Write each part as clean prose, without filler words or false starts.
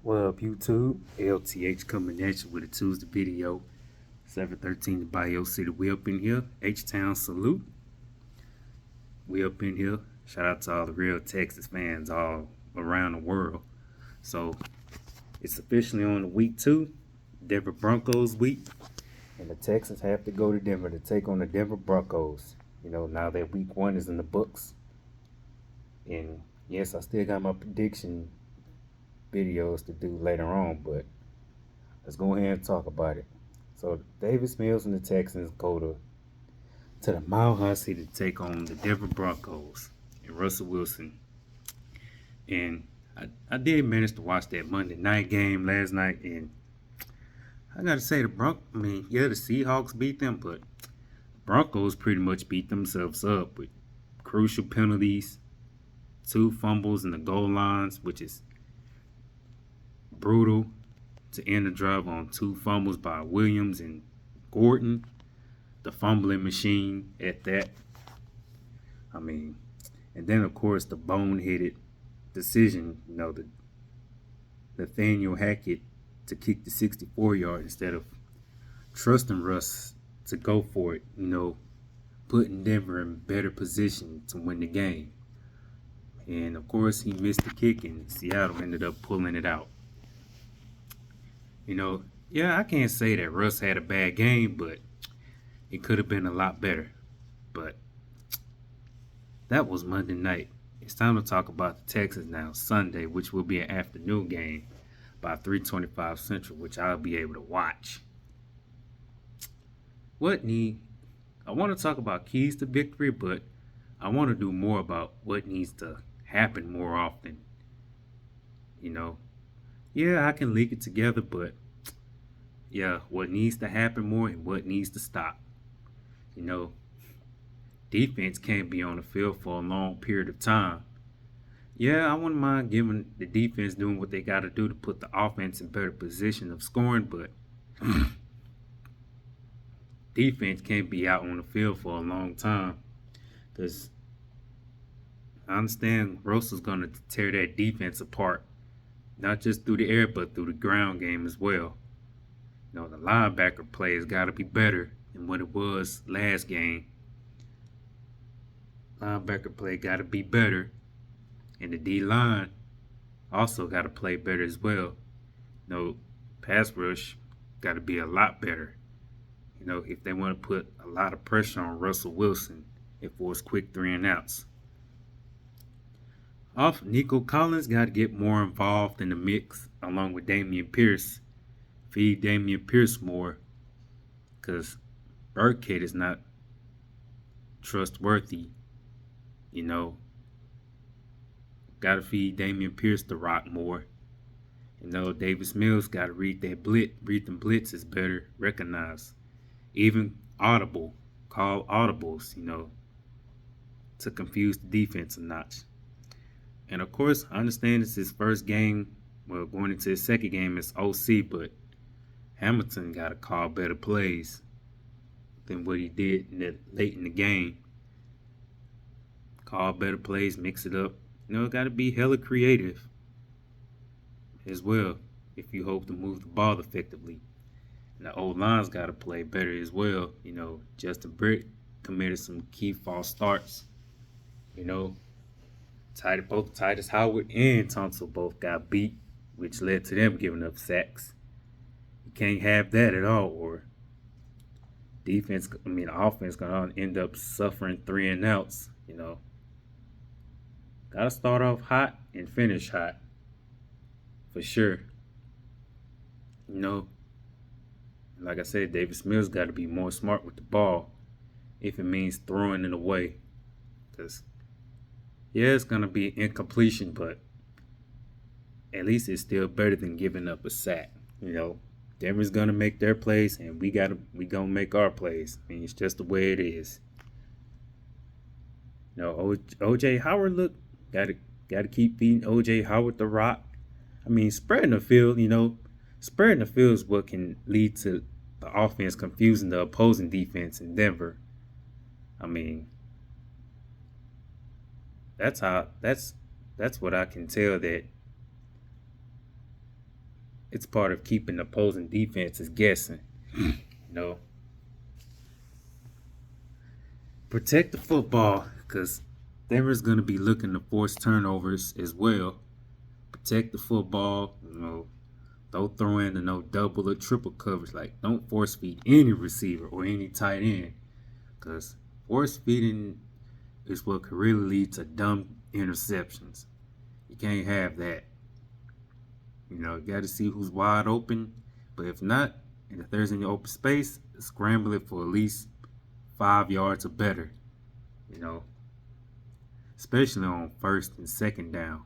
What up, YouTube? LTH coming at you with a Tuesday video. 713 Bio City. We up in here. H-Town salute. We up in here. Shout out to all the real Texas fans all around the world. So it's officially on the week 2, Denver Broncos week. And the Texans have to go to Denver to take on the Denver Broncos. Now that week 1 is in the books. And yes, I still got my prediction videos to do later on, but let's go ahead and talk about it. So Davis Mills and the Texans go to the Mile High City to take on the Denver Broncos and Russell Wilson. And I did manage to watch that Monday night game last night, and I gotta say the Seahawks beat them, but the Broncos pretty much beat themselves up with crucial penalties, 2 fumbles in the goal lines, which is brutal to end the drive on 2 fumbles by Williams and Gordon, the fumbling machine at that. And then of course the boneheaded decision, the Nathaniel Hackett to kick the 64-yard instead of trusting Russ to go for it, putting Denver in better position to win the game. And of course he missed the kick and Seattle ended up pulling it out. Yeah, I can't say that Russ had a bad game, but it could have been a lot better. But that was Monday night. It's time to talk about the Texans now, Sunday, which will be an afternoon game by 3:25 Central, which I'll be able to watch. I want to talk about keys to victory, but I want to do more about what needs to happen more often. Yeah, I can link it together, but yeah, what needs to happen more and what needs to stop. You know, Defense can't be on the field for a long period of time. Yeah, I wouldn't mind giving the defense doing what they got to do to put the offense in better position of scoring, but defense can't be out on the field for a long time because I understand Russell's going to tear that defense apart, not just through the air, but through the ground game as well. The linebacker play has got to be better than what it was last game. Linebacker play got to be better, and the D-line also got to play better as well. Pass rush got to be a lot better. If they want to put a lot of pressure on Russell Wilson and force quick 3-and-outs. Off, Nico Collins got to get more involved in the mix along with Dameon Pierce. Feed Dameon Pierce more because Burkhead is not trustworthy. Got to feed Dameon Pierce the rock more. Davis Mills got to read them blitzes better, recognize. Even call audibles, to confuse the defense a notch. And of course, I understand it's his first game. Well, going into his second game as OC, but Hamilton got to call better plays than what he did late in the game. Call better plays, mix it up. Got to be hella creative as well if you hope to move the ball effectively. And the old line's got to play better as well. Justin Britt committed some key false starts. Both Titus Howard and Tunsil both got beat, which led to them giving up sacks. You can't have that at all, or the offense gonna end up suffering 3-and-outs. Gotta start off hot and finish hot, for sure. Like I said, Davis Mills got to be more smart with the ball if it means throwing it away. Because, yeah, it's going to be incompletion, but at least it's still better than giving up a sack. Denver's going to make their plays, and we going to make our plays. It's just the way it is. O.J. Howard, got to keep feeding O.J. Howard the rock. Spreading the field, spreading the field is what can lead to the offense confusing the opposing defense in Denver. That's what I can tell, that It's part of keeping the opposing defenses guessing. You know, protect the football because Denver's going to be looking to force turnovers as well. Protect the football. Don't throw in the no double or triple coverage. Like, don't force feed any receiver or any tight end because force feeding is what could really lead to dumb interceptions. You can't have that. You got to see who's wide open. But if not, and if there's any open space, scramble it for at least 5 yards or better. You know, especially on first and second down.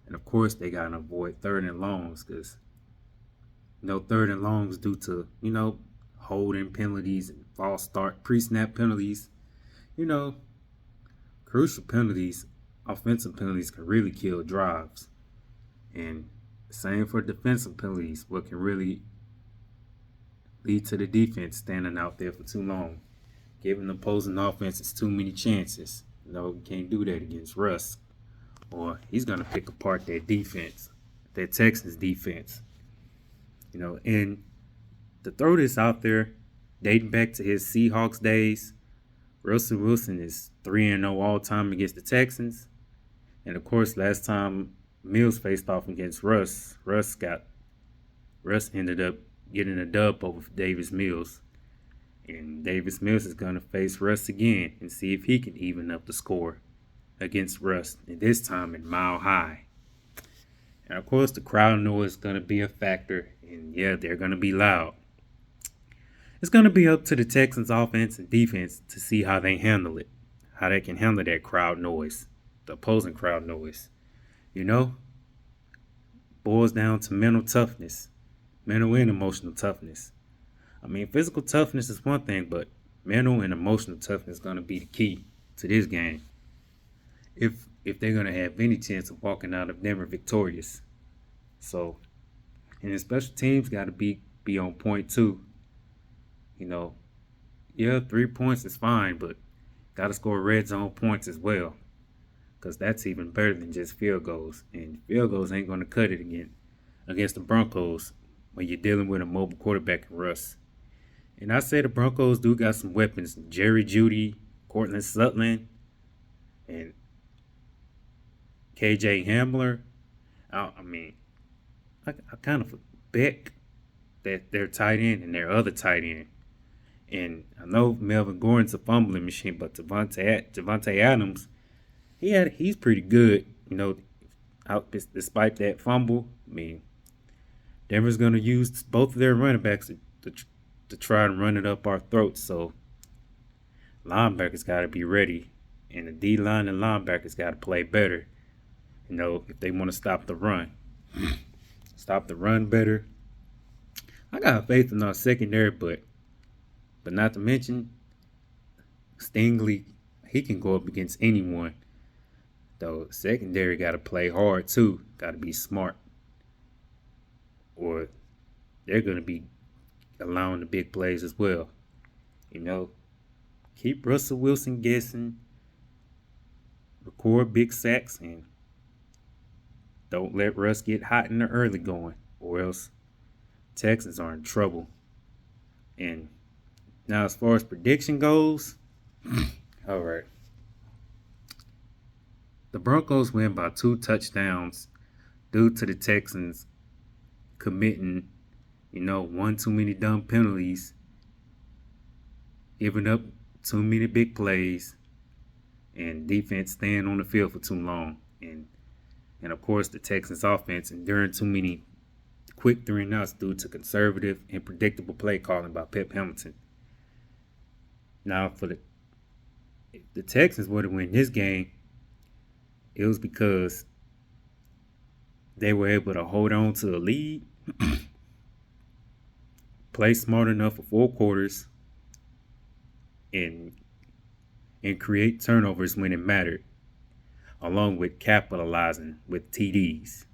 And of course, they got to avoid third and longs because, third and longs due to, holding penalties and false start, pre-snap penalties. Crucial penalties, offensive penalties can really kill drives. And same for defensive penalties, what can really lead to the defense standing out there for too long, giving the opposing offenses too many chances. You can't do that against Russ, or he's going to pick apart that defense, that Texans defense. And to throw this out there, dating back to his Seahawks days, Russell Wilson is 3-0 all time against the Texans. And of course, last time Mills faced off against Russ ended up getting a dub over Davis Mills. And Davis Mills is going to face Russ again and see if he can even up the score against Russ, and this time in Mile High. And of course, the crowd noise is going to be a factor, and yeah, they're going to be loud. It's going to be up to the Texans offense and defense to see how they handle it, how they can handle that crowd noise, the opposing crowd noise. Boils down to mental toughness, mental and emotional toughness. I mean, physical toughness is one thing, but mental and emotional toughness is going to be the key to this game. If they're going to have any chance of walking out of Denver victorious. So, and the special teams got to be on point too. 3 points is fine, but got to score red zone points as well, because that's even better than just field goals. And field goals ain't going to cut it against the Broncos when you're dealing with a mobile quarterback in Russ. And I say the Broncos do got some weapons. Jerry Jeudy, Cortland Sutton, and KJ Hamler. I kind of bet that their tight end and their other tight end. And I know Melvin Gordon's a fumbling machine, but Devontae Adams, he's pretty good. Despite that fumble, Denver's going to use both of their running backs to try and run it up our throats. So linebackers got to be ready, and the D-line and linebackers got to play better. If they want to stop the run. Stop the run better. I got faith in our secondary, but not to mention Stingley, he can go up against anyone. Though secondary got to play hard too. Got to be smart, or they're going to be allowing the big plays as well. Keep Russell Wilson guessing. Record big sacks, and don't let Russ get hot in the early going, or else Texans are in trouble. And now, as far as prediction goes, all right. The Broncos win by 2 touchdowns due to the Texans committing, one too many dumb penalties, giving up too many big plays, and defense staying on the field for too long. And of course, the Texans offense enduring too many quick 3-and-outs due to conservative and predictable play calling by Pep Hamilton. Now, for the Texans were to win this game, it was because they were able to hold on to a lead, play smart enough for 4 quarters, and create turnovers when it mattered, along with capitalizing with TDs.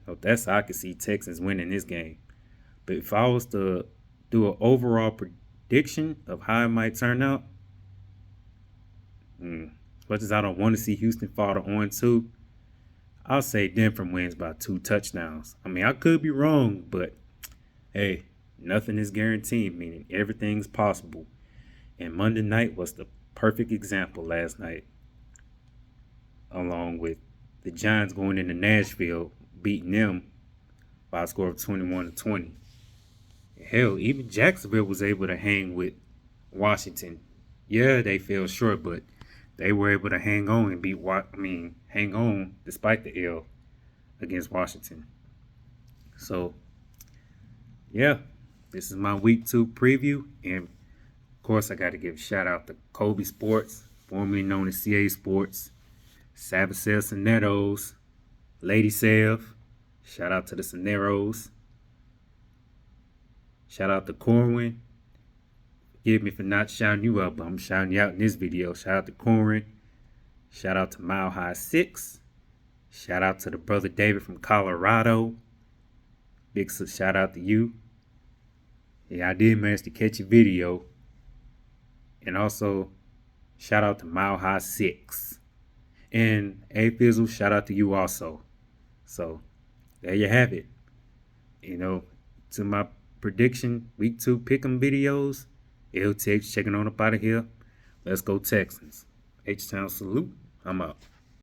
So that's how I could see Texans winning this game. But if I was to do an overall prediction of how it might turn out, as much as I don't want to see Houston fall to 0-2, I'll say Denver wins by 2 touchdowns. I mean, I could be wrong, but hey, nothing is guaranteed, meaning everything's possible. And Monday night was the perfect example last night, along with the Giants going into Nashville, beating them by a score of 21-20. Hell, even Jacksonville was able to hang with Washington. Yeah, they fell short, but they were able to hang on and hang on despite the L against Washington. So, yeah, this is my week 2 preview, and of course, I got to give a shout out to Kobe Sports, formerly known as CA Sports, Savicel Soneros, Lady Sev. Shout out to the Soneros. Shout out to Corwin. Forgive me for not shouting you out, but I'm shouting you out in this video. Shout out to Corwin. Shout out to Mile High 6. Shout out to the brother David from Colorado. Big shout out to you. Yeah, I did manage to catch a video. And also, shout out to Mile High 6. And A Fizzle, shout out to you also. So, there you have it. You know, to my prediction, week 2 pick'em videos. LTH checking on up out of here. Let's go Texans. H-Town salute. I'm out.